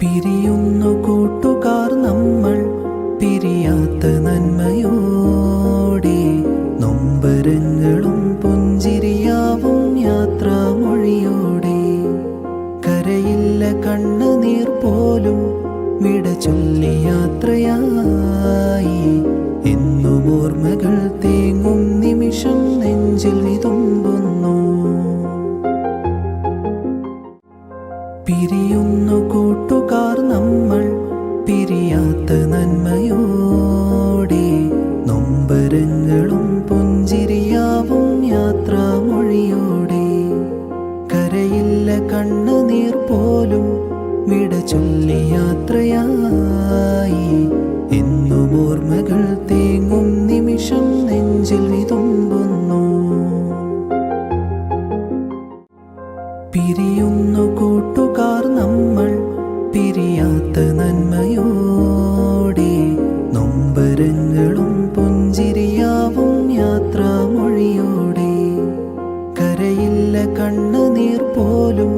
പിരിയുന്നു കൂട്ടുകാർ നമ്മൾ പിരിയാത്ത നന്മയോടെ. നൊമ്പരങ്ങളും പുഞ്ചിരിയാവും യാത്രാമൊഴിയോടെ. കരയില്ല കണ്ണുനീർ പോലും വിട ചൊല്ലി യാത്രയായി. എന്നും ഓർമ്മകൾ തേങ്ങും നിമിഷം നെഞ്ചിൽ വിതുമ്പുന്നു. പിരിയുന്നു കൂട്ടുകാർ നമ്മൾ പിരിയാത്ത നന്മയോടെ. നൊമ്പരങ്ങളും പുഞ്ചിരിയാവും യാത്രാമൊഴിയോടെ. കരയില്ല കണ്ണുനീർ പോലും വിട ചൊല്ലി യാത്രയായി. എന്നും ഓർമ്മകൾ തേങ്ങും നിമിഷം നെഞ്ചിൽ വിതുമ്പുന്നു. പിരിയുന്നു കൂട്ടുകാർ നമ്മൾ പിരിയാത്ത നന്മയോടെ. നൊമ്പരങ്ങളും പുഞ്ചിരിയാവും യാത്രാമൊഴിയോടെ. കരയില്ല കണ്ണുനീർ പോലും